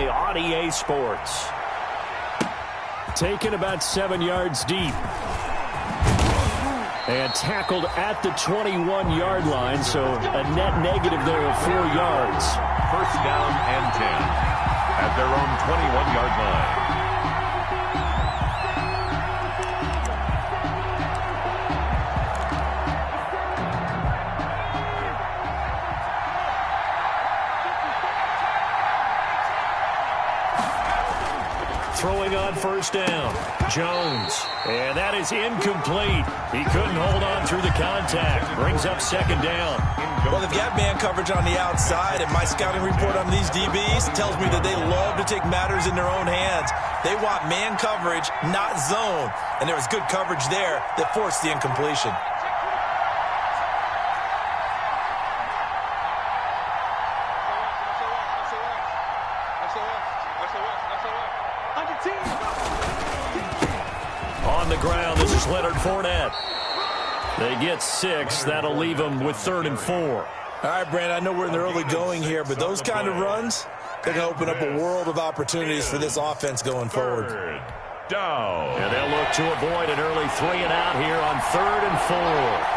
on EA Sports. Taken about 7 yards deep. And tackled at the 21-yard line, so a net negative there of 4 yards. First down and 10 at their own 21-yard line. Throwing on first down, Jones. And that is incomplete. He couldn't hold on through the contact. Brings up second down. Well, they've got man coverage on the outside, and my scouting report on these DBs tells me that they love to take matters in their own hands. They want man coverage, not zone. And there was good coverage there that forced the incompletion. On the ground, this is Leonard Fournette. They get 6. That'll leave them with 3rd and 4. All right, Brandon, I know we're in the early going here, but those kind of runs, they're going to open up a world of opportunities for this offense going forward. Third down. And they'll look to avoid an early 3 and out here on 3rd and 4.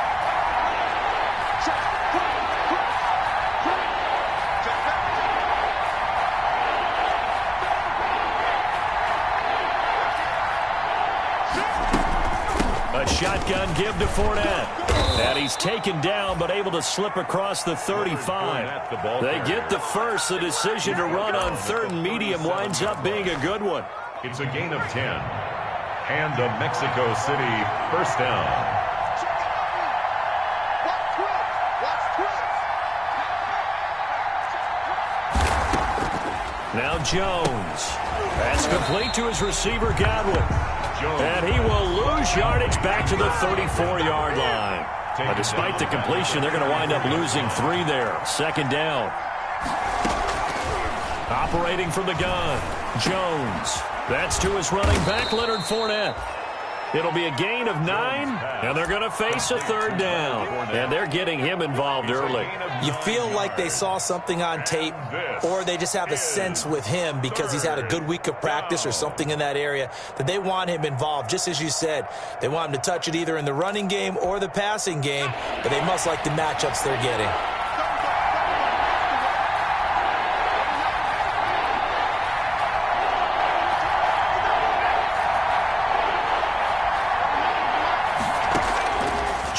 A shotgun give to Fournette. And he's taken down but able to slip across the 35. They get the first. The decision to run on 3rd and medium winds up being a good one. It's a gain of 10. And the Mexico City first down. Now Jones. That's complete to his receiver, Godwin. And he will lose yardage back to the 34-yard line. But despite the completion, they're going to wind up losing 3 there. Second down. Operating from the gun, Jones. That's to his running back, Leonard Fournette. It'll be a gain of 9, and they're going to face a 3rd down. And they're getting him involved early. You feel like they saw something on tape, or they just have a sense with him because he's had a good week of practice or something in that area that they want him involved. Just as you said, they want him to touch it either in the running game or the passing game, but they must like the matchups they're getting.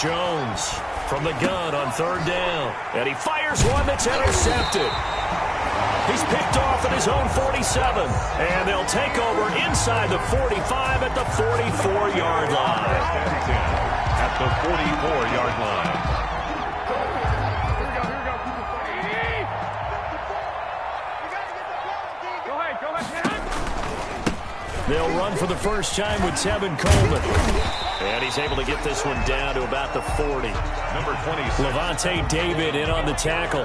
Jones from the gun on 3rd down. And he fires one that's intercepted. He's picked off at his own 47. And they'll take over inside the 45 at the 44-yard line. At the 44-yard line. They'll run for the first time with Tevin Coleman. And he's able to get this one down to about the 40. Number 26. Levante David in on the tackle.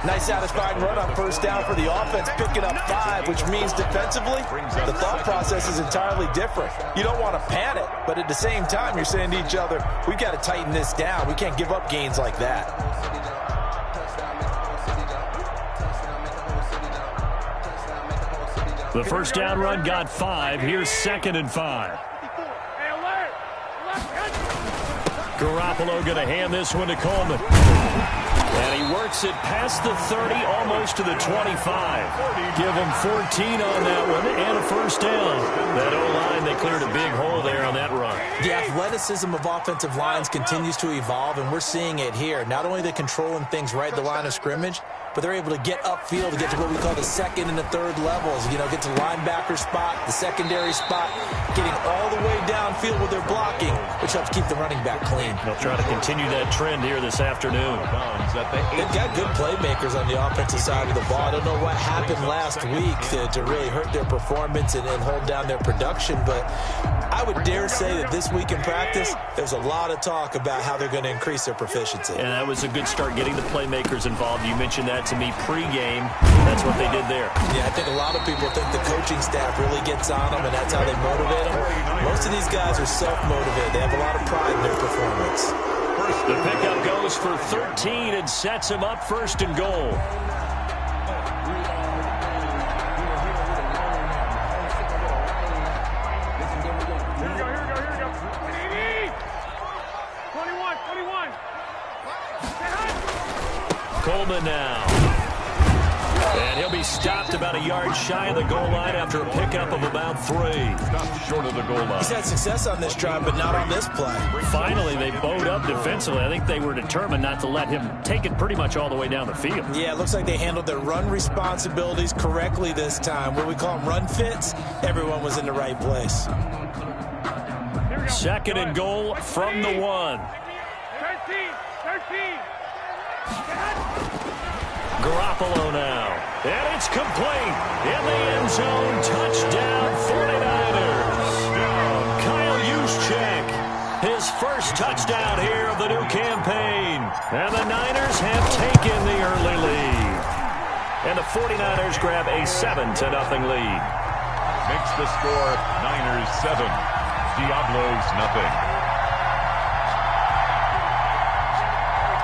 Nice satisfying run on first down for the offense, picking up 5, which means defensively, the thought process is entirely different. You don't want to panic, but at the same time, you're saying to each other, we've got to tighten this down. We can't give up gains like that. The first down run got 5. Here's 2nd and 5. Garoppolo going to hand this one to Coleman. And he works it past the 30, almost to the 25. Give him 14 on that one and a first down. That O-line, they cleared a big hole there on that run. The athleticism of offensive lines continues to evolve, and we're seeing it here. Not only are they controlling things right at the line of scrimmage, but they're able to get upfield to get to what we call the 2nd and the 3rd levels. You know, get to the linebacker spot, the secondary spot, getting all the way downfield with their blocking, which helps keep the running back clean. They'll try to continue that trend here this afternoon. They've got good playmakers on the offensive side of the ball. I don't know what happened last week to really hurt their performance and hold down their production, but I would dare say that this week in practice, there's a lot of talk about how they're going to increase their proficiency. And that was a good start getting the playmakers involved. You mentioned that to me pregame. That's what they did there. Yeah, I think a lot of people think the coaching staff really gets on them, and that's how they motivate them. Most of these guys are self-motivated. They have a lot of pride in their performance. The pickup goes for 13 and sets him up 1st and goal. Coleman now. And he'll be stopped about a yard shy of the goal line after a pickup of about 3. Stopped short of the goal line. He's had success on this drive, but not on this play. Finally, they bowed up defensively. I think they were determined not to let him take it pretty much all the way down the field. Yeah, it looks like they handled their run responsibilities correctly this time. What we call them run fits, everyone was in the right place. 2nd and goal from the 1. 13. Garoppolo now. And it's complete. In the end zone. Touchdown 49ers. Kyle Juszczyk. His first touchdown here of the new campaign. And the Niners have taken the early lead. And the 49ers grab a 7-0 lead. Makes the score Niners 7. Diablos nothing.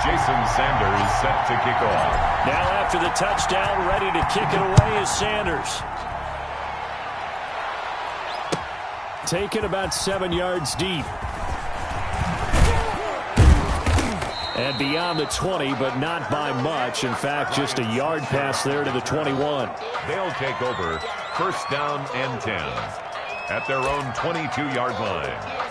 Jason Sanders set to kick off. Now after the touchdown, ready to kick it away is Sanders. Taken about 7 yards deep. And beyond the 20, but not by much. In fact, just a yard pass there to the 21. They'll take over 1st down and 10 at their own 22-yard line.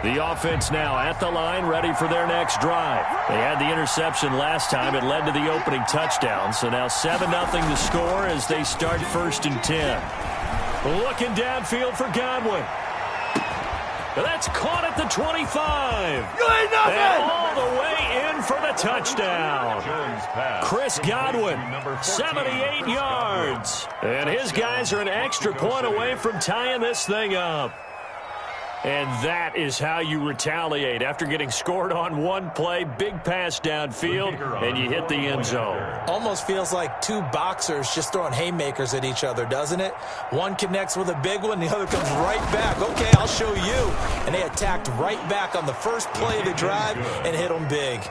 The offense now at the line, ready for their next drive. They had the interception last time. It led to the opening touchdown. So now 7-0 the score as they start 1st and 10. Looking downfield for Godwin. That's caught at the 25. And all the way in for the touchdown. Chris Godwin, 78 yards. And his guys are an extra point away from tying this thing up. And that is how you retaliate. After getting scored on one play, big pass downfield, and you hit the end zone. Almost feels like two boxers just throwing haymakers at each other, doesn't it? One connects with a big one, the other comes right back. Okay, I'll show you. And they attacked right back on the first play of the drive and hit them big.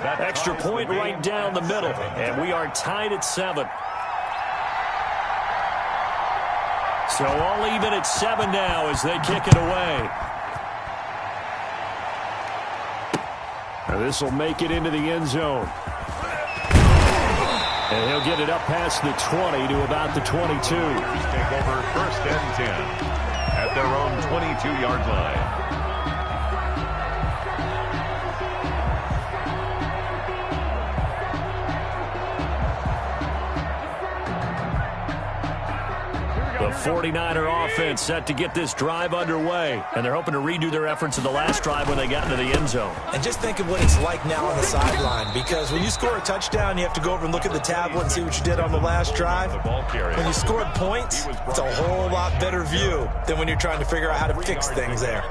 Extra point right down the middle, and we are tied at 7. So all even at 7 now as they kick it away. Now this will make it into the end zone. And he'll get it up past the 20 to about the 22. Take over 1st and 10 at their own 22-yard line. The 49er offense set to get this drive underway. And they're hoping to redo their efforts in the last drive when they got into the end zone. And just think of what it's like now on the sideline. Because when you score a touchdown, you have to go over and look at the tablet and see what you did on the last drive. When you scored points, it's a whole lot better view than when you're trying to figure out how to fix things there.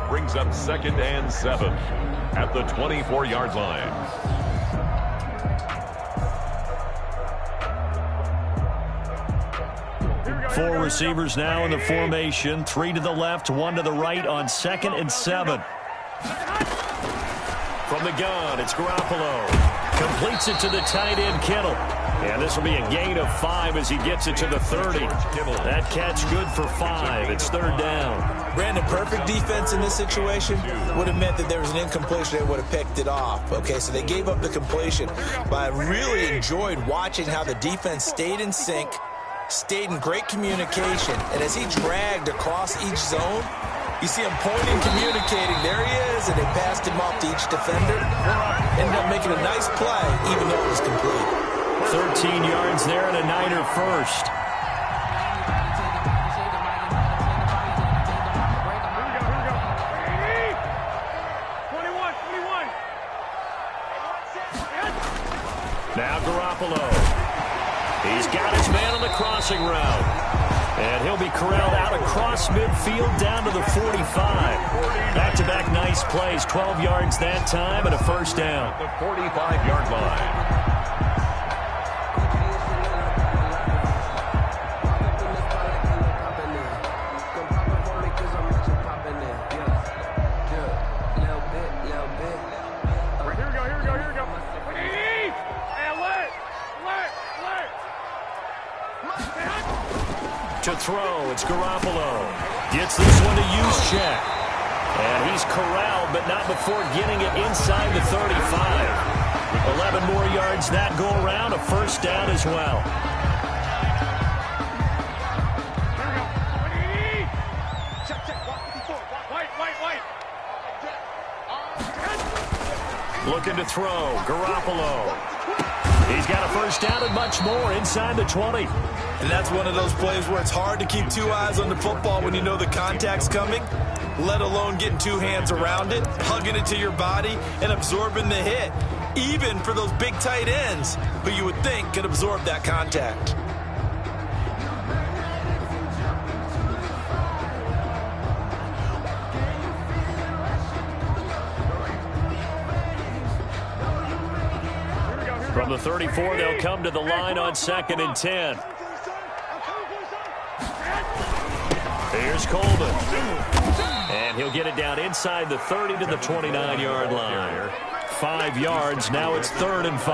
Brings up 2nd and 7 at the 24-yard line. Four receivers now in the formation. 3 to the left, 1 to the right on 2nd and 7. From the gun, it's Garoppolo. Completes it to the tight end, Kittle. And this will be a gain of 5 as he gets it to the 30. That catch good for 5. It's 3rd down. Brandon, perfect defense in this situation would have meant that there was an incompletion. They would have picked it off. Okay, so they gave up the completion. But I really enjoyed watching how the defense stayed in sync, stayed in great communication, and as he dragged across each zone, you see him pointing, communicating. There he is, and they passed him off to each defender. Ended up making a nice play, even though it was complete. 13 yards there and a Niner first. Now Garoppolo. He's got his man on the crossing route. And he'll be corralled out across midfield down to the 45. Back-to-back nice plays. 12 yards that time and a 1st down. The 45-yard line. To throw, it's Garoppolo. Gets this one to Juszczyk. And he's corralled, but not before getting it inside the 35. 11 more yards that go around, a first down as well. Looking to throw, Garoppolo. He's got a first down and much more inside the 20. And that's one of those plays where it's hard to keep two eyes on the football when you know the contact's coming, let alone getting two hands around it, hugging it to your body, and absorbing the hit, even for those big tight ends who you would think could absorb that contact. From the 34, they'll come to the line on 2nd and 10. Here's Coleman. And he'll get it down inside the 30 to the 29-yard line. 5 yards, now it's 3rd and 5.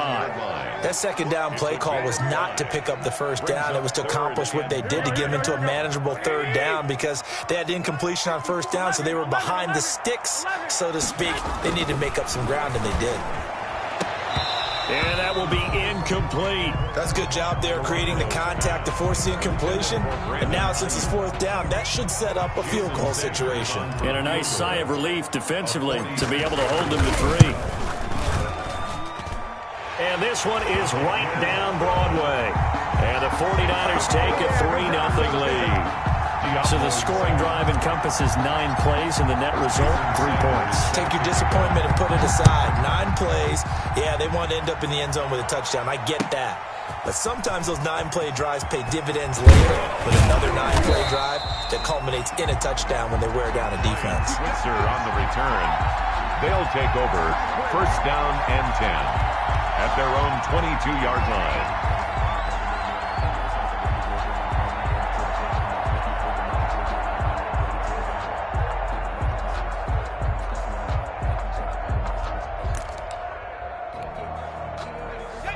That second down play call was not to pick up the first down. It was to accomplish what they did to get them into a manageable 3rd down because they had incompletion on first down, so they were behind the sticks, so to speak. They needed to make up some ground, and they did. And that will be incomplete. That's a good job there creating the contact to force the incompletion. And now since it's 4th down, that should set up a field goal situation. And a nice sigh of relief defensively to be able to hold them to 3. And this one is right down Broadway. And the 49ers take a 3-0 lead. So the scoring drive encompasses 9 plays, and the net result, 3 points. Take your disappointment and put it aside. 9 plays. Yeah, they want to end up in the end zone with a touchdown. I get that. But sometimes those 9-play drives pay dividends later with another 9-play drive that culminates in a touchdown when they wear down a defense. Switzer on the return. They'll take over 1st down and 10 at their own 22-yard line.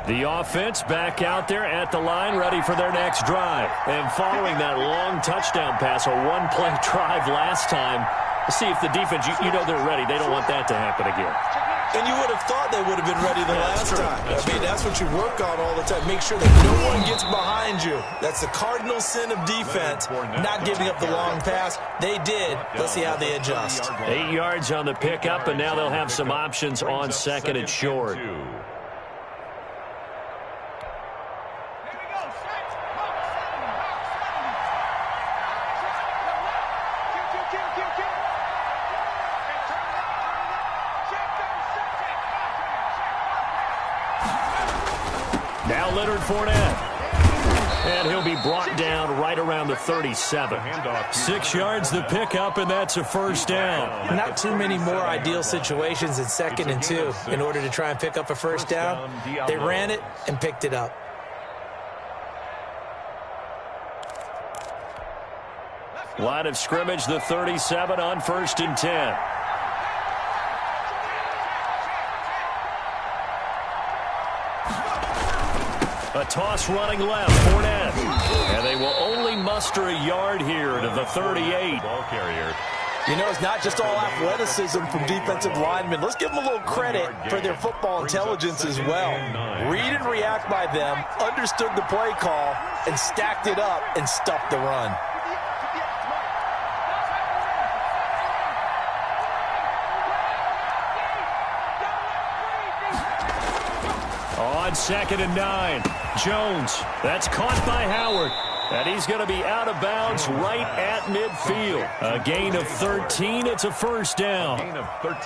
The offense back out there at the line, ready for their next drive. And following that long touchdown pass, a 1-play drive last time, see if the defense, you know they're ready. They don't want that to happen again. And you would have thought they would have been ready the last time. I mean, that's what you work on all the time. Make sure that no one gets behind you. That's the cardinal sin of defense, not giving up the long pass. They did. Let's see how they adjust. 8 yards on the pickup, and now they'll have some options on 2nd and short. Now Leonard Fournette. And he'll be brought down right around the 37. 6 yards the pickup, and that's a first down. Not too many more ideal situations in 2nd and 2 in order to try and pick up a first down. They ran it and picked it up. Line of scrimmage, the 37 on 1st and 10. A toss running left, Fournette. And they will only muster a yard here to the 38. Ball carrier. You know, it's not just all athleticism from defensive linemen. Let's give them a little credit for their football intelligence as well. Read and react by them, understood the play call, and stacked it up and stuffed the run. On 2nd and 9, Jones. That's caught by Howard. And he's going to be out of bounds right at midfield. A gain of 13. It's a first down.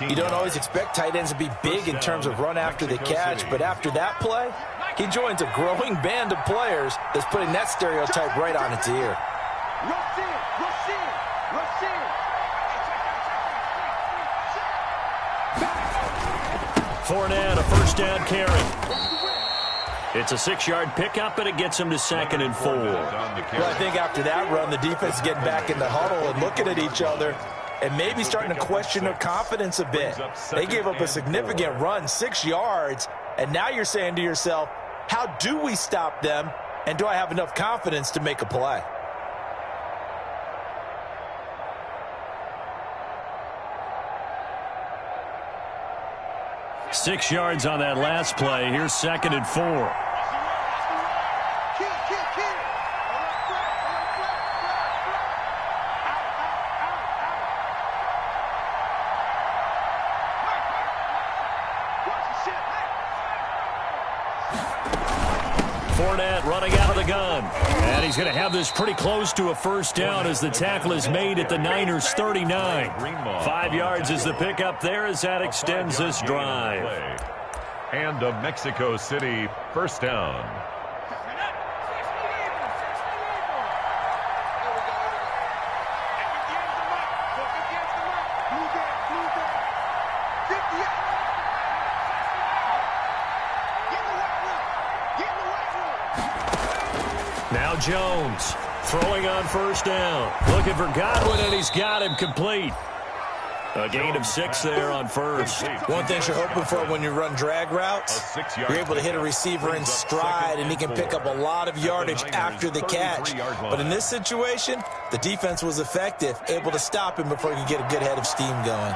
You don't always expect tight ends to be big in terms of run after the catch, but after that play, he joins a growing band of players that's putting that stereotype right on its ear. Fournette, a first down carry. It's a 6-yard pickup, and it gets him to 2nd and 4. Well, I think after that run, the defense is getting back in the huddle and looking at each other and maybe starting to question their confidence a bit. They gave up a significant run, 6 yards, and now you're saying to yourself, how do we stop them, and do I have enough confidence to make a play? 6 yards on that last play. Here's 2nd and 4. Fournette running out of the gun. And he's going to have this pretty close to a first down as the tackle is made at the Niners' 39. 5 yards is the pickup there as that extends this drive. And a Mexico City first down. Now Jones throwing on first down. Looking for Godwin, and he's got him complete. A gain of 6 there on first. One thing you're hoping for when you run drag routes, you're able to hit a receiver in stride, and he can pick up a lot of yardage after the catch. But in this situation, the defense was effective, able to stop him before he could get a good head of steam going.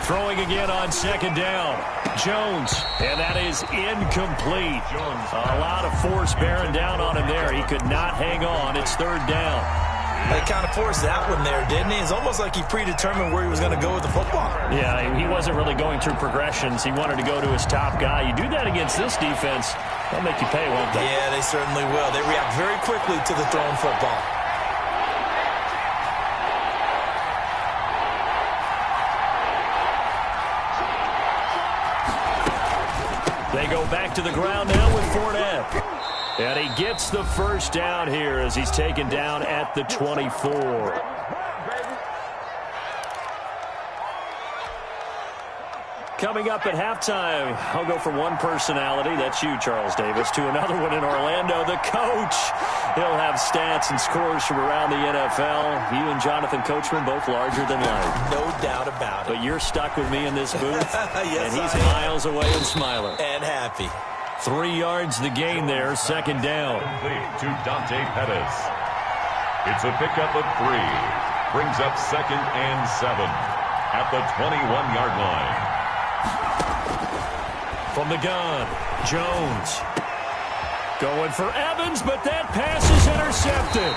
Throwing again on 2nd down. Jones, and that is incomplete. A lot of force bearing down on him there. He could not hang on. It's 3rd down. They kind of forced that one there, didn't he? It's almost like he predetermined where he was going to go with the football. Yeah, he wasn't really going through progressions. He wanted to go to his top guy. You do that against this defense, they'll make you pay, won't they? Yeah, they certainly will. They react very quickly to the thrown football. They go back to the ground now with Fournette. And he gets the first down here as he's taken down at the 24. Coming up at halftime, I'll go from one personality, that's you, Charles Davis, to another one in Orlando, the coach. He'll have stats and scores from around the NFL. You and Jonathan Coachman, both larger than life. No doubt about it. But you're stuck with me in this booth, yes, and he's miles away and smiling. And happy. 3 yards the gain there, 2nd down. To Dante Pettis. It's a pickup of 3. Brings up 2nd and 7 at the 21-yard line. From the gun, Jones going for Evans, but that pass is intercepted.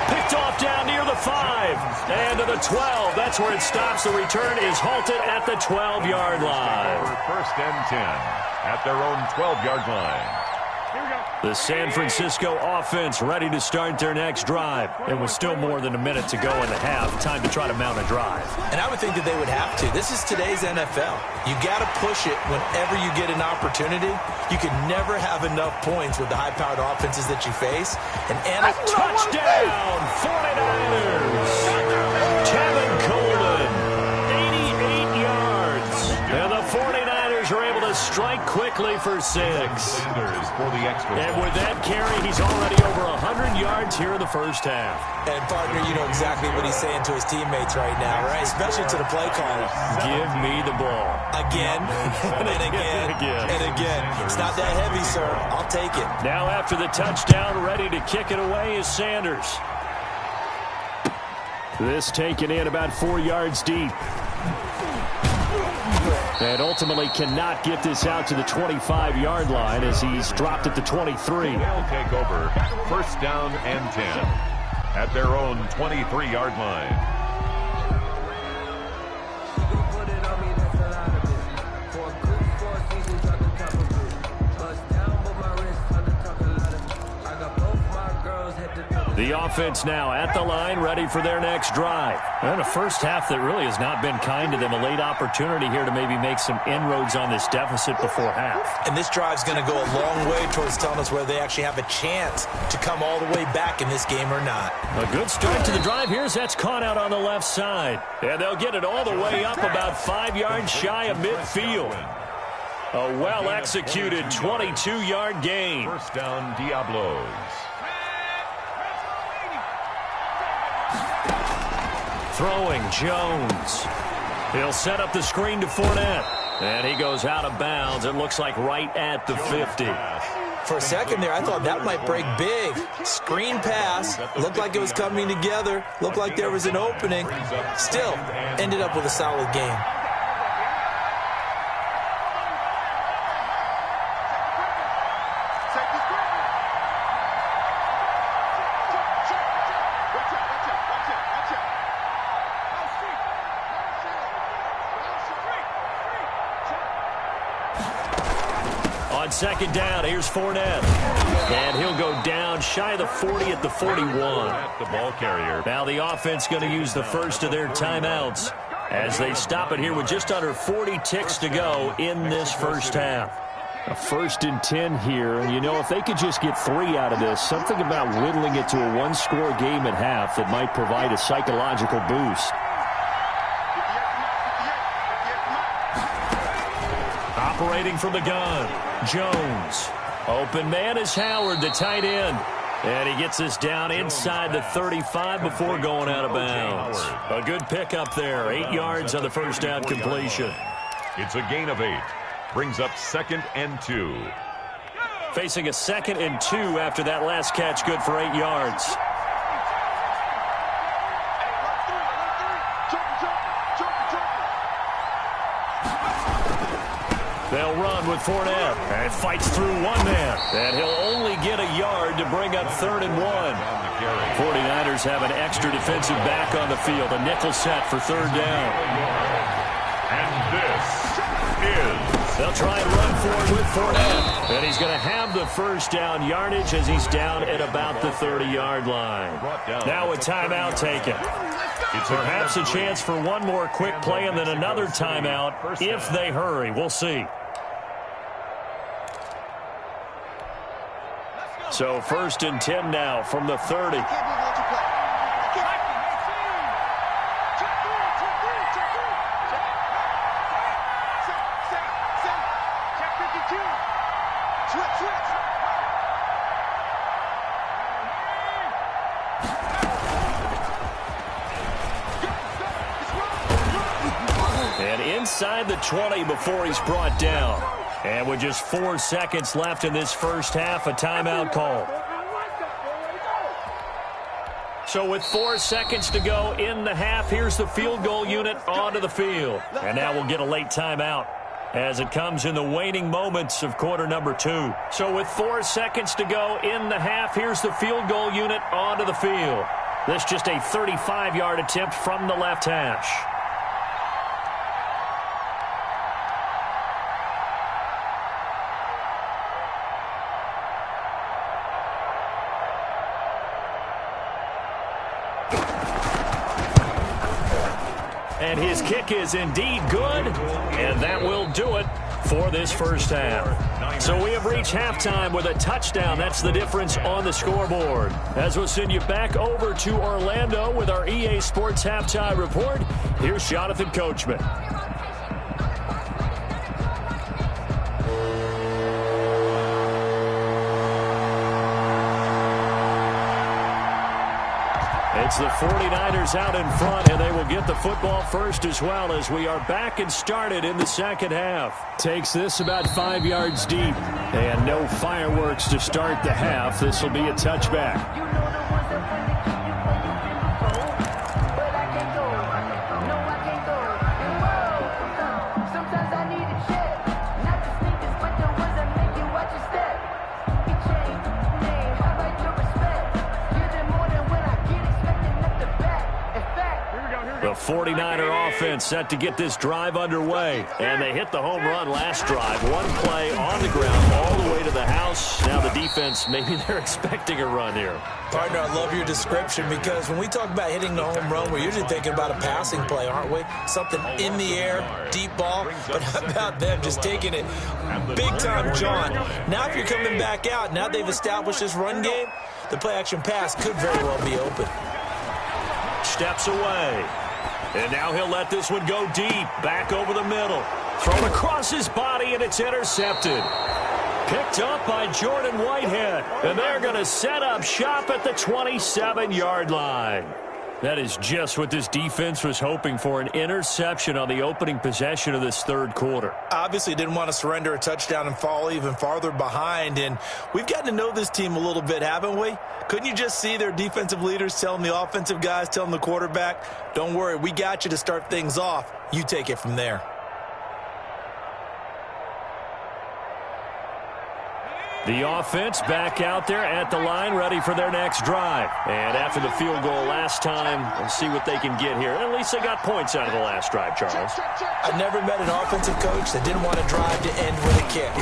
Picked off down near the 5 and to the 12. That's where it stops. The return is halted at the 12-yard line. 1st and 10 at their own 12-yard line. The San Francisco offense ready to start their next drive. And with still more than a minute to go in the half, time to try to mount a drive. And I would think that they would have to. This is today's NFL. You got to push it whenever you get an opportunity. You can never have enough points with the high-powered offenses that you face. And a touchdown, 49ers. Kevin Coleman, 88 yards. And the 49ers are able to strike quickly for 6. And with that carry, he's already over 100 yards here in the first half. And, partner, you know exactly what he's saying to his teammates right now, right? Especially to the play caller. Give me the ball. Again, and again, and again. It's not that heavy, sir. I'll take it. Now after the touchdown, ready to kick it away is Sanders. This taken in about 4 yards deep. And ultimately cannot get this out to the 25-yard line as he's dropped at the 23. They'll take over 1st down and 10 at their own 23-yard line. The offense now at the line, ready for their next drive. And a first half that really has not been kind to them. A late opportunity here to maybe make some inroads on this deficit before half. And this drive's going to go a long way towards telling us whether they actually have a chance to come all the way back in this game or not. A good start to the drive here as that's caught out on the left side. And they'll get it all the way up about 5 yards shy of midfield. A well-executed 22-yard gain. 1st down, Diablos. Throwing, Jones. He'll set up the screen to Fournette. And he goes out of bounds. It looks like right at the 50. For a second there, I thought that might break big. Screen pass. Looked like it was coming together. Looked like there was an opening. Still, ended up with a solid game. On second down, here's Fournette. And he'll go down shy of the 40 at the 41. The ball carrier. Now the offense going to use the first of their timeouts as they stop it here with just under 40 ticks to go in this first half. A 1st and 10 here, and you know, if they could just get 3 out of this, something about whittling it to a one-score game at half that might provide a psychological boost. Operating from the gun, Jones. Open man is Howard, the tight end. And he gets this down inside the 35 before going out of bounds. A good pickup there, 8 yards on the first down completion. It's a gain of 8. Brings up 2nd and 2. Facing a 2nd and 2 after that last catch, good for 8 yards. They'll run with Fournette. And fights through one man. And he'll only get a yard to bring up 3rd and 1. 49ers have an extra defensive back on the field. A nickel set for 3rd down. And this is... They'll try and run forward with Fournette. And he's going to have the first down yardage as he's down at about the 30-yard line. Now a timeout taken. Perhaps a chance for one more quick play and then another timeout if they hurry. We'll see. So 1st and 10 now from the 30. And inside the 20 before he's brought down. And with just 4 seconds left in this first half, a timeout call. So with 4 seconds to go in the half, here's the field goal unit onto the field. And now we'll get a late timeout as it comes in the waning moments of quarter number 2. So with 4 seconds to go in the half, here's the field goal unit onto the field. This just a 35-yard attempt from the left hash. And his kick is indeed good, and that will do it for this first half. So we have reached halftime with a touchdown. That's the difference on the scoreboard. As we'll send you back over to Orlando with our EA Sports Halftime Report, here's Jonathan Coachman. It's the 49ers out in front, and they will get the football first as well as we are back and started in the second half. Takes this about 5 yards deep, and no fireworks to start the half. This will be a touchback. The 49er offense set to get this drive underway. And they hit the home run last drive. One play on the ground all the way to the house. Now the defense, maybe they're expecting a run here. Partner, I love your description because when we talk about hitting the home run, we're usually thinking about a passing play, aren't we? Something in the air, deep ball. But how about them just taking it big time, John? Now if you're coming back out, now they've established this run game, the play-action pass could very well be open. Steps away. And now he'll let this one go deep, back over the middle. Thrown across his body, and it's intercepted. Picked up by Jordan Whitehead. And they're going to set up shop at the 27-yard line. That is just what this defense was hoping for, an interception on the opening possession of this third quarter. Obviously didn't want to surrender a touchdown and fall even farther behind, and we've gotten to know this team a little bit, haven't we? Couldn't you just see their defensive leaders telling the offensive guys, telling the quarterback, don't worry, we got you to start things off. You take it from there. The offense back out there at the line, ready for their next drive. And after the field goal last time, we'll see what they can get here. At least they got points out of the last drive, Charles. I never met an offensive coach that didn't want to drive to end with a kick.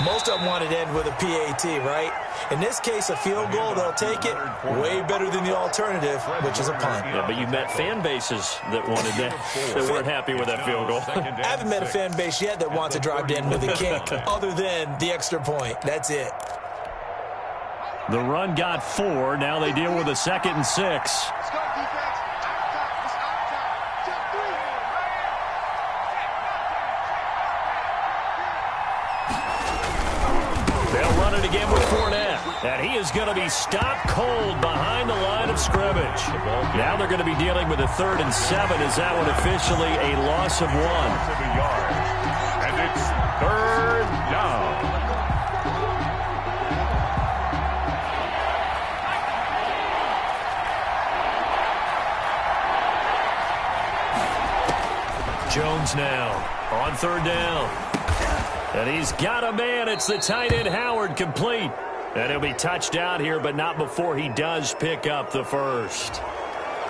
Most of them wanted to end with a PAT, right? In this case, a field goal, they'll take it way better than the alternative, which is a punt. Yeah, but you met fan bases that wanted that, that weren't happy with that field goal. I haven't met a fan base yet that wants to drive to end with a kick, other than the extra point. That's it. The run got 4. Now they deal with a 2nd and 6. They'll run it again with Fournette. And he is going to be stopped cold behind the line of scrimmage. Now they're going to be dealing with a 3rd and 7. Is that one officially a loss of 1? And it's 3rd down. Jones now on 3rd down. And he's got a man. It's the tight end Howard, complete. And he'll be touched out here, but not before he does pick up the first.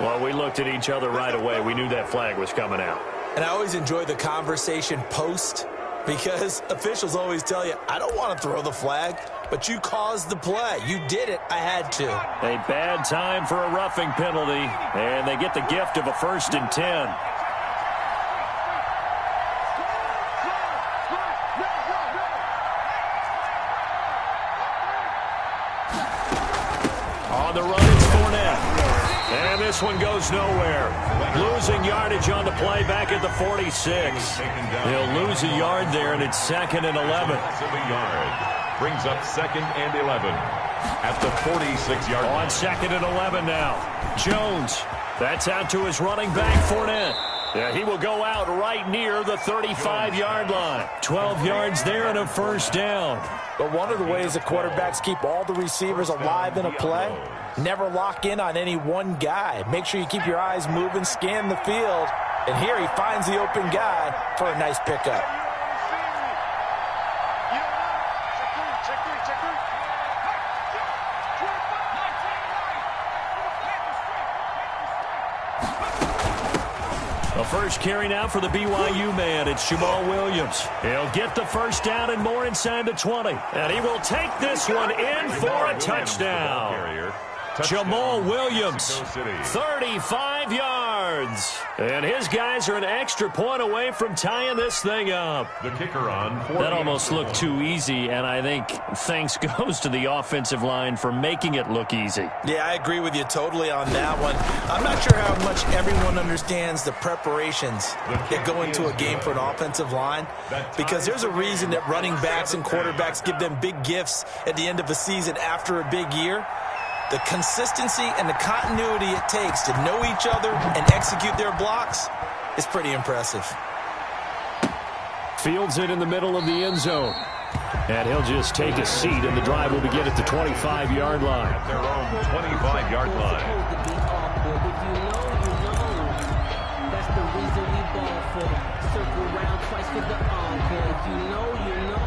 Well, we looked at each other right away. We knew that flag was coming out. And I always enjoy the conversation post, because officials always tell you, I don't want to throw the flag, but you caused the play. You did it. I had to. A bad time for a roughing penalty, and they get the gift of a 1st and 10. On the run, it's Fournette. And this one goes nowhere. Losing yardage on the play back at the 46. He'll lose a yard there, and it's 2nd and 11. Brings up 2nd and 11 at the 46-yard line. On 2nd and 11 now. Jones. That's out to his running back, Fournette. Yeah, he will go out right near the 35-yard line. 12 yards there and a 1st down. But one of the ways the quarterbacks keep all the receivers alive in a play, never lock in on any one guy. Make sure you keep your eyes moving, scan the field. And here he finds the open guy for a nice pickup. The first carry now for the BYU man. It's Jamal Williams. He'll get the 1st down and more inside the 20. And he will take this one in for a touchdown. Jamal Williams, 35 yards. And his guys are an extra point away from tying this thing up. The kicker on. That almost looked too easy, and I think thanks goes to the offensive line for making it look easy. Yeah, I agree with you totally on that one. I'm not sure how much everyone understands the preparations that go into a game for an offensive line, because there's a reason that running backs and quarterbacks give them big gifts at the end of a season after a big year. The consistency and the continuity it takes to know each other and execute their blocks is pretty impressive. Fields it in the middle of the end zone. And he'll just take a seat, and the drive will begin at the 25-yard line. At their own 25-yard line. That's the reason we ball for. Circle round twice for the encore. If you know, you know.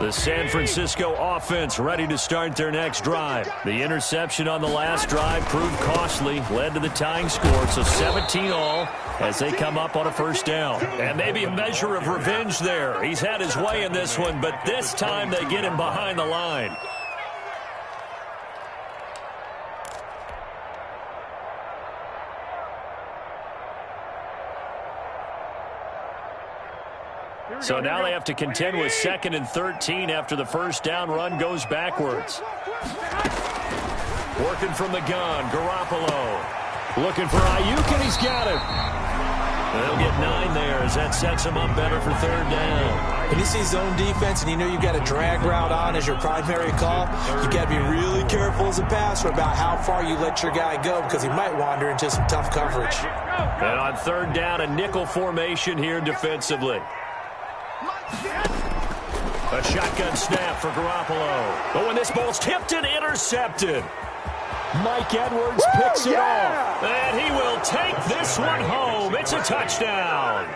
The San Francisco offense ready to start their next drive. The interception on the last drive proved costly, led to the tying score. So 17 all as they come up on a 1st down. And maybe a measure of revenge there. He's had his way in this one, but this time they get him behind the line. So now they have to contend with 2nd and 13 after the 1st down run goes backwards. Working from the gun, Garoppolo. Looking for Ayuk, and he's got it. They'll get 9 there as that sets them up better for third down. When you see zone defense and you know you've got a drag route on as your primary call, you've got to be really careful as a passer about how far you let your guy go because he might wander into some tough coverage. And on third down, a nickel formation here defensively. A shotgun snap for Garoppolo. Oh, and this ball's tipped and intercepted. Mike Edwards picks it off. And he will take this one home. It's a touchdown.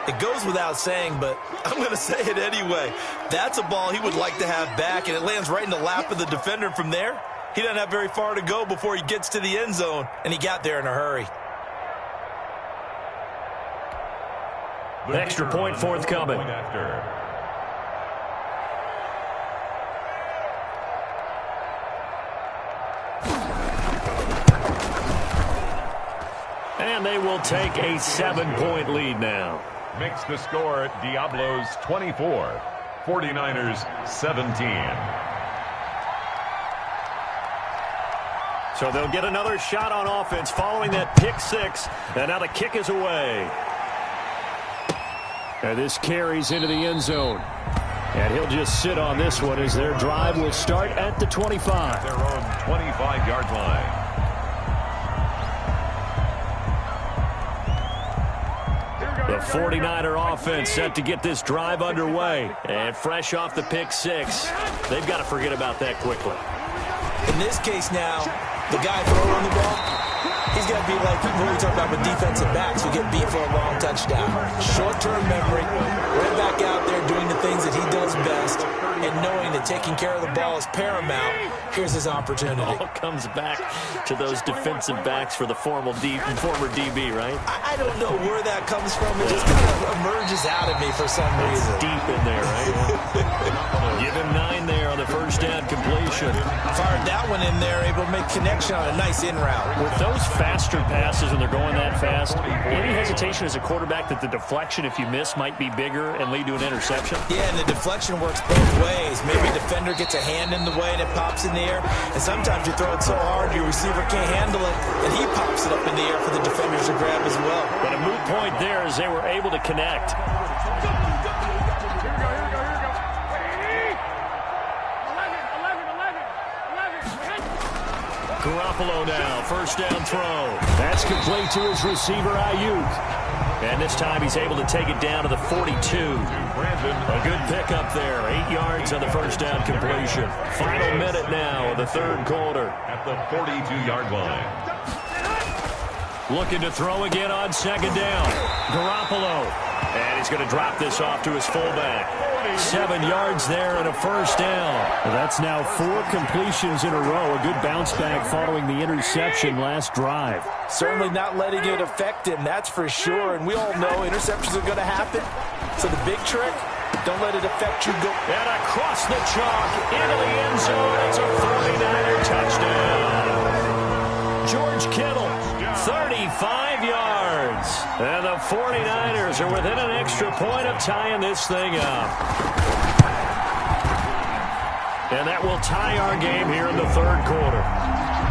It goes without saying, but I'm going to say it anyway. That's a ball he would like to have back, and it lands right in the lap of the defender from there. He doesn't have very far to go before he gets to the end zone, and he got there in a hurry. Extra point forthcoming. And they will take a 7-point lead now. Makes the score Diablos 24, 49ers 17. So they'll get another shot on offense following that pick 6. And now the kick is away. And this carries into the end zone. And he'll just sit on this one as their drive will start at the 25. Their own 25-yard line. The 49er offense set to get this drive underway. And fresh off the pick 6, they've got to forget about that quickly. In this case now, the guy throwing the ball, he's got to be like people we talk about with defensive backs who get beat for a long touchdown. Short-term memory, right back out there doing the things that he does best, and knowing that taking care of the ball is paramount. Here's his opportunity. All comes back to those defensive backs for the former DB, right? I don't know where that comes from. It just kind of emerges out of me for some reason. Deep in there, right? Give him 9 there on the first down completion. Fired that one in there, able to make connection on a nice in route. With those faster passes and they're going that fast, any hesitation as a quarterback that the deflection, if you miss, might be bigger and lead to an interception? Yeah, and the deflection works both ways. Maybe a defender gets a hand in the way and it pops in the air, and sometimes you throw it so hard your receiver can't handle it, and he pops it up in the air for the defenders to grab as well. But a moot point there as they were able to connect. Garoppolo now, first down throw. That's complete to his receiver, Ayuk. And this time he's able to take it down to the 42. A good pickup there. 8 yards on the first down completion. Final minute now of the third quarter. At the 42-yard line. Looking to throw again on second down. Garoppolo. And he's going to drop this off to his fullback. 7 yards there and a first down. Well, that's now 4 completions in a row. A good bounce back following the interception last drive. Certainly not letting it affect him, that's for sure. And we all know interceptions are going to happen. So the big trick, don't let it affect you. And across the chalk into the end zone. It's a 49er touchdown. George Kittle, 35 yards. And the 49ers are within an extra point of tying this thing up. And that will tie our game here in the third quarter.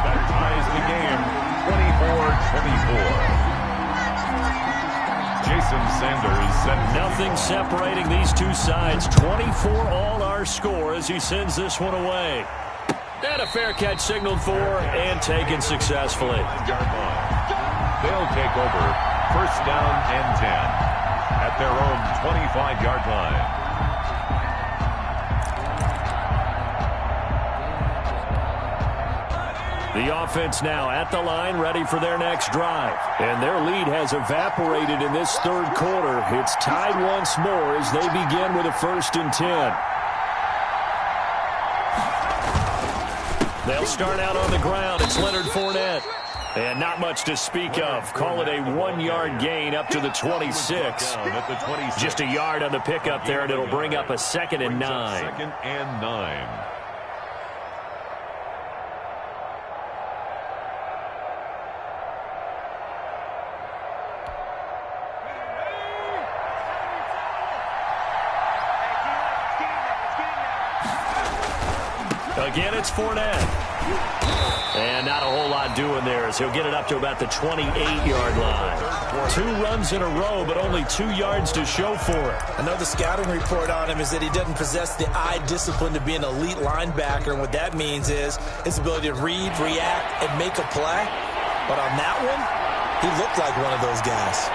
That ties the game 24-24. Jason Sanders set. Nothing separating these two sides. 24 all our score as he sends this one away. And a fair catch signaled for and taken successfully. They'll take over first down and 10 at their own 25-yard line. The offense now at the line, ready for their next drive. And their lead has evaporated in this third quarter. It's tied once more as they begin with a 1st and 10. They'll start out on the ground. It's Leonard Fournette. And not much to speak of. Call it a 1-yard gain up to the 26. Just a yard on the pickup there, and it'll bring up a 2nd and 9. 2nd and 9. Again, it's Fournette. And not a whole lot doing there as he'll get it up to about the 28-yard line. 2 runs in a row, but only 2 yards to show for it. I know the scouting report on him is that he doesn't possess the eye discipline to be an elite linebacker, and what that means is his ability to read, react, and make a play. But on that one, he looked like one of those guys.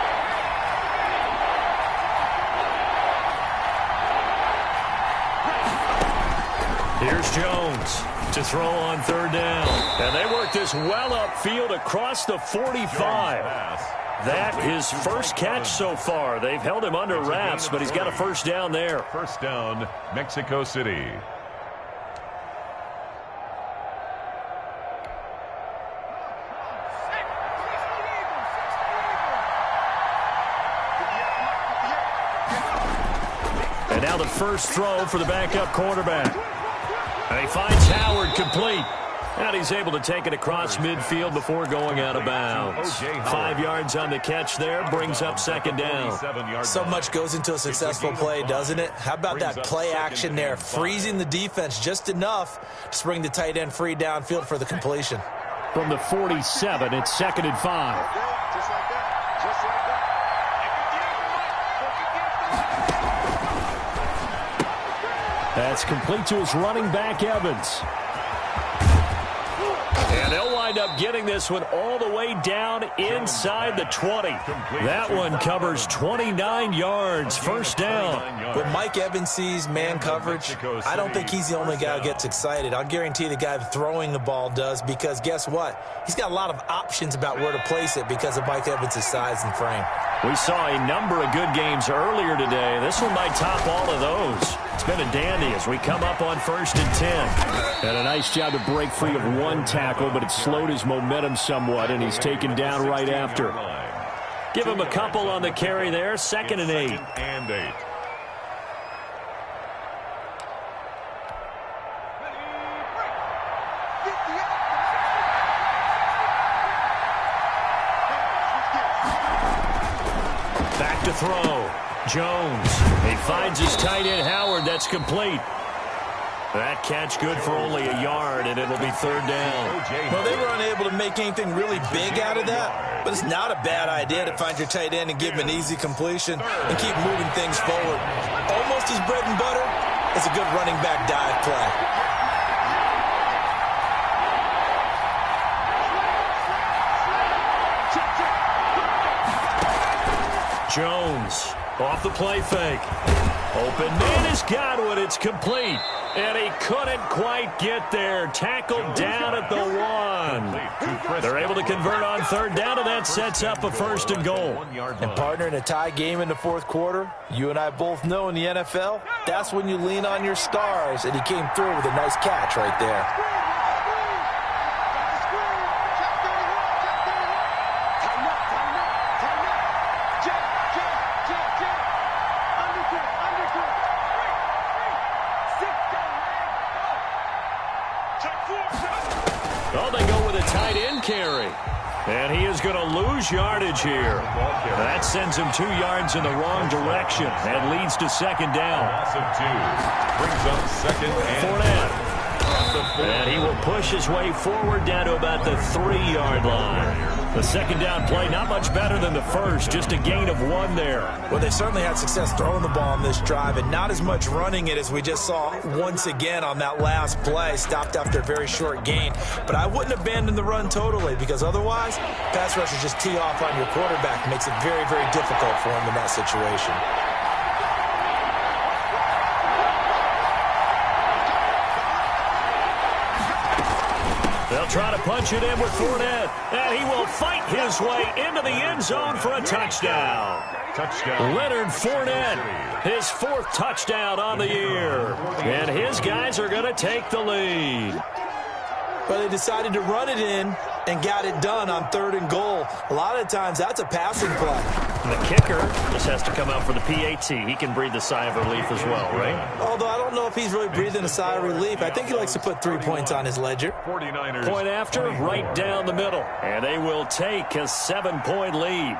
Here's Jones to throw on 3rd down. And they work this well upfield across the 45. That his first catch so far. They've held him under wraps, but he's got a 1st down there. 1st down, Mexico City. And now the first throw for the backup quarterback. And he finds Howard complete. And he's able to take it across midfield before going out of bounds. 5 yards on the catch there, brings up 2nd down. So much goes into a successful play, doesn't it? How about that play action there, freezing the defense just enough to bring the tight end free downfield for the completion. From the 47, it's 2nd and 5. That's complete to his running back, Evans. And they'll wind up getting this one all the way down inside the 20. That one covers 29 yards, 1st down. When Mike Evans sees man coverage, I don't think he's the only guy who gets excited. I'll guarantee the guy throwing the ball does, because guess what? He's got a lot of options about where to place it because of Mike Evans' size and frame. We saw a number of good games earlier today. This one might top all of those. It's been a dandy as we come up on 1st and 10. And a nice job to break free of 1 tackle, but it slowed his momentum somewhat, and he's taken down right after. Give him a couple on the carry there. 2nd and 8. Back to throw. Jones. He finds his tight end Howard. That's complete. That catch good for only a yard, and it'll be 3rd down. Well, they were unable to make anything really big out of that, but it's not a bad idea to find your tight end and give him an easy completion and keep moving things forward. Almost as bread and butter as a good running back dive play. Jones off the play fake. Open man has got one. It's complete. And he couldn't quite get there. Tackled down at the 1. They're able to convert on 3rd down, and that sets up a 1st and goal. And partner, in a tie game in the 4th quarter, you and I both know in the NFL, that's when you lean on your stars, and he came through with a nice catch right there. Oh, they go with a tight end carry. And he is going to lose yardage here. That sends him 2 yards in the wrong direction and leads to 2nd down. Loss of 2. Brings up 2nd and Fournette. And he will push his way forward down to about the 3-yard line. The 2nd down play, not much better than the first, just a gain of 1 there. Well, they certainly had success throwing the ball on this drive, and not as much running it as we just saw once again on that last play, stopped after a very short gain. But I wouldn't abandon the run totally, because otherwise, pass rushers just tee off on your quarterback. Makes it very, very difficult for him in that situation. They'll try to punch it in with Fournette, and he will fight his way into the end zone for a touchdown. Leonard Fournette, his 4th touchdown on the year. And his guys are going to take the lead. But they decided to run it in and got it done on 3rd and goal. A lot of times, that's a passing play. And the kicker just has to come out for the PAT. He can breathe a sigh of relief as well, right? Although I don't know if he's really breathing a sigh of relief. I think he likes to put 3 points on his ledger. 49ers. Point after, right down the middle. And they will take a 7-point lead.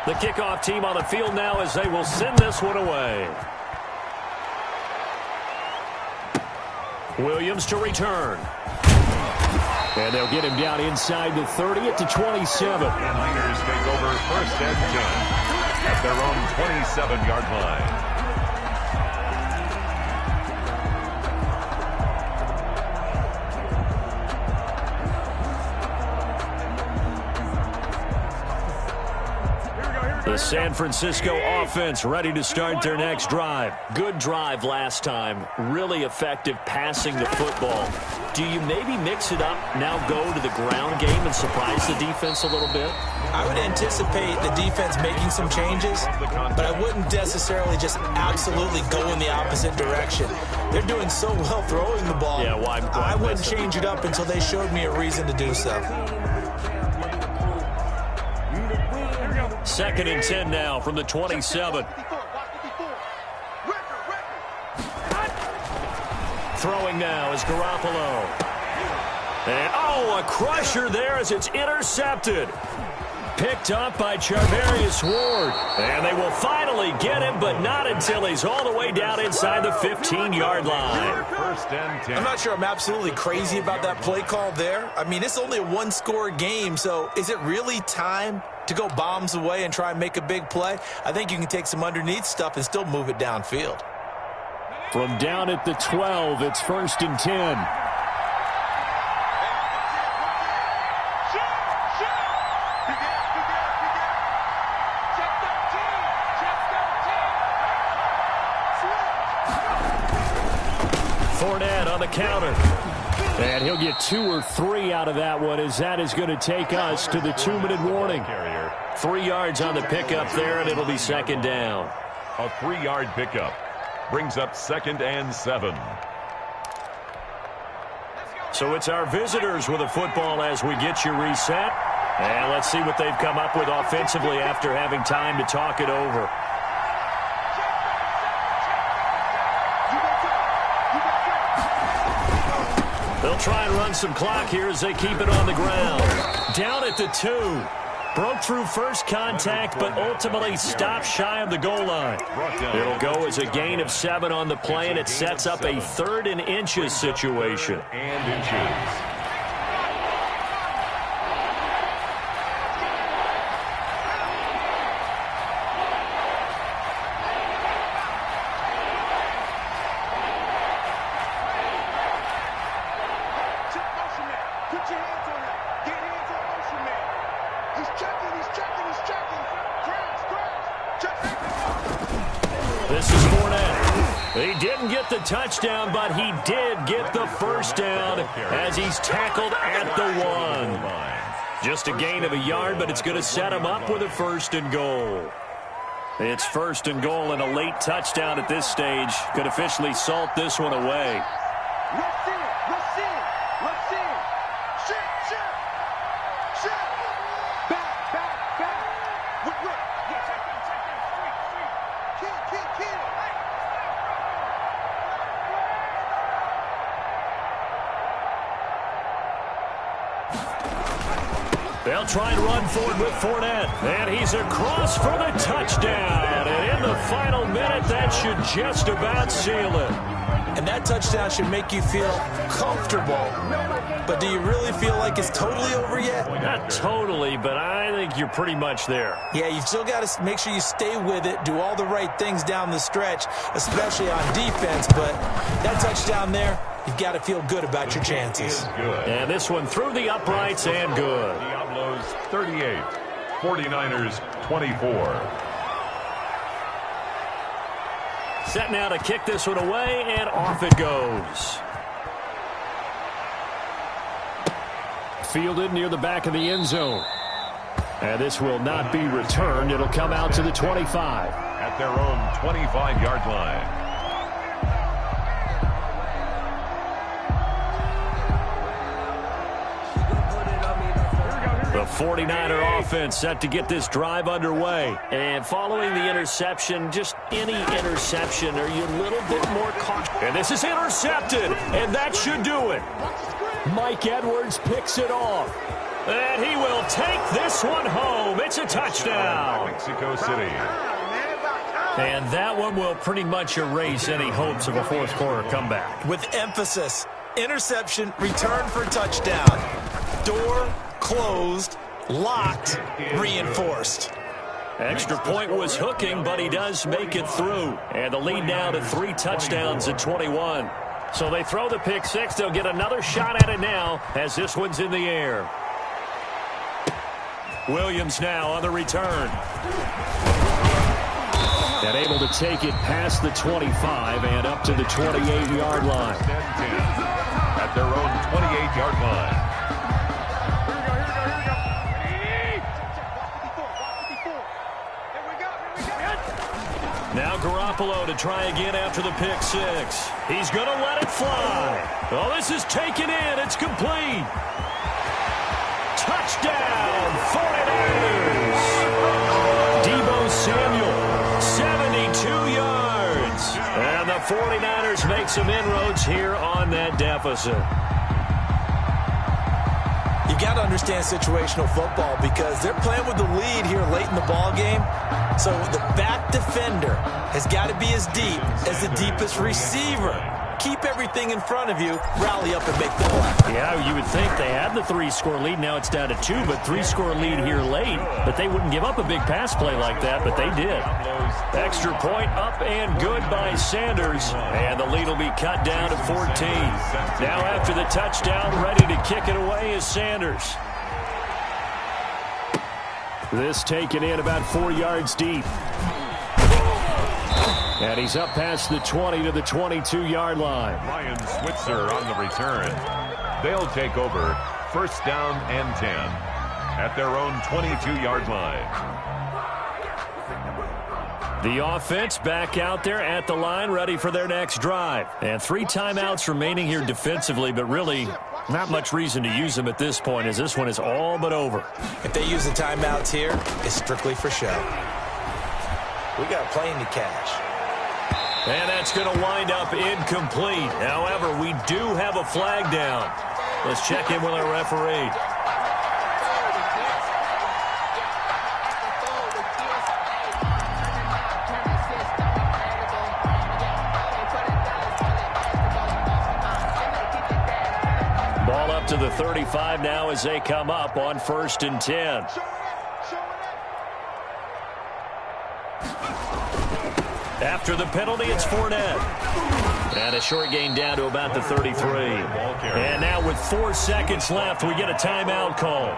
The kickoff team on the field now as they will send this one away. Williams to return. And they'll get him down inside the 30 at the 27. And Niners take over 1st and 10 at their own 27-yard line. The San Francisco offense ready to start their next drive. Good drive last time. Really effective passing the football. Do you maybe mix it up, now go to the ground game and surprise the defense a little bit? I would anticipate the defense making some changes, but I wouldn't necessarily just absolutely go in the opposite direction. They're doing so well throwing the ball. Yeah, why I wouldn't change it up until they showed me a reason to do so. 2nd and 10 now from the 27. Throwing now is Garoppolo. And, a crusher there as it's intercepted. Picked up by Charvarius Ward. And they will finally get him, but not until he's all the way down inside the 15-yard line. 1st and 10. I'm not sure I'm absolutely crazy about that play call there. I mean, it's only a one-score game, so is it really time to go bombs away and try and make a big play? I think you can take some underneath stuff and still move it downfield. From down at the 12, it's 1st and 10. Fournette on the counter. And he'll get 2 or 3 out of that one, as that is going to take us to the 2-minute warning. 3 yards on the pickup there, and it'll be 2nd down. A 3-yard pickup brings up 2nd and 7. So it's our visitors with a football as we get you reset. And let's see what they've come up with offensively after having time to talk it over. They'll try and run some clock here as they keep it on the ground. Down at the 2. Broke through first contact, but ultimately stopped shy of the goal line. It'll go as a gain of 7 on the play, and it sets up a 3rd and inches situation. And inches. This is Fournette. He didn't get the touchdown, but he did get the first down as he's tackled at the 1. Just a gain of a yard, but it's going to set him up with a 1st and goal. It's 1st and goal, and a late touchdown at this stage could officially salt this one away. They'll try and run forward with Fournette. And he's across for the touchdown. And in the final minute, that should just about seal it. And that touchdown should make you feel comfortable. But do you really feel like it's totally over yet? Not totally, but I think you're pretty much there. Yeah, you've still got to make sure you stay with it, do all the right things down the stretch, especially on defense. But that touchdown there, you've got to feel good about your chances. And this one through the uprights and good. Diablos 38, 49ers 24. Set now to kick this one away, and off it goes. Fielded near the back of the end zone. And this will not be returned. It'll come out to the 25. At their own 25-yard line. The 49er offense set to get this drive underway. And following the interception, just any interception, are you a little bit more cautious? And this is intercepted, and that should do it. Mike Edwards picks it off. And he will take this one home. It's a touchdown. Mexico City. And that one will pretty much erase any hopes of a fourth quarter comeback. With emphasis, interception, return for touchdown. Door closed, locked, reinforced. Extra point was hooking, but he does make it through. And the lead now to 3 touchdowns at 21. So they throw the pick six. They'll get another shot at it now as this one's in the air. Williams now on the return. And able to take it past the 25 and up to the 28-yard line. At their own 28-yard line. Now Garoppolo to try again after the pick six. He's going to let it fly. Oh, this is taken in. It's complete. Touchdown, 49ers. Deebo Samuel, 72 yards. And the 49ers make some inroads here on that deficit. You got to understand situational football because they're playing with the lead here late in the ball game. So the back defender has got to be as deep as the deepest receiver. Keep everything in front of you, rally up and make the play. Yeah, you would think they had the 3-score lead. Now it's down to 2, but 3-score lead here late. But they wouldn't give up a big pass play like that, but they did. Extra point up and good by Sanders. And the lead will be cut down to 14. Now after the touchdown, ready to kick it away is Sanders. This taken in about 4 yards deep. And he's up past the 20 to the 22-yard line. Ryan Switzer on the return. They'll take over first down and 10 at their own 22-yard line. The offense back out there at the line, ready for their next drive. And 3 timeouts remaining here defensively, but really not much reason to use them at this point as this one is all but over. If they use the timeouts here, it's strictly for show. We got a plane to catch. And that's going to wind up incomplete. However, we do have a flag down. Let's check in with our referee. Ball up to the 35 now as they come up on 1st and 10. After the penalty, it's Fournette. And a short gain down to about the 33. And now with 4 seconds left, we get a timeout call.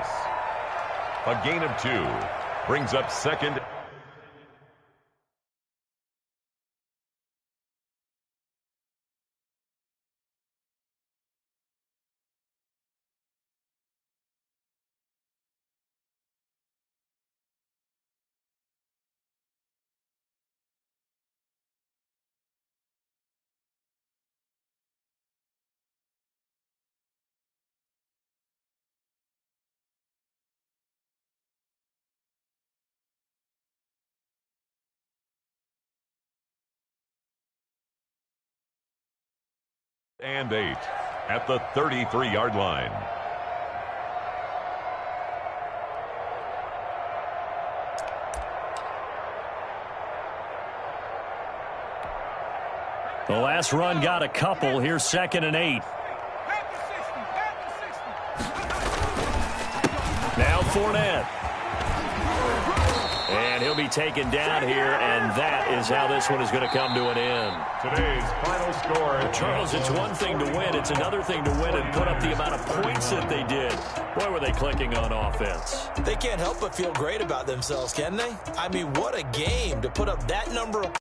A gain of 2 brings up second. And 8 at the 33-yard line. The last run got a couple. Here's 2nd and 8. Now Fournette. And he'll be taken down here, and that is how this one is going to come to an end. Today's final score. Charles, it's one thing to win. It's another thing to win and put up the amount of points that they did. Boy, were they clicking on offense. They can't help but feel great about themselves, can they? I mean, what a game to put up that number of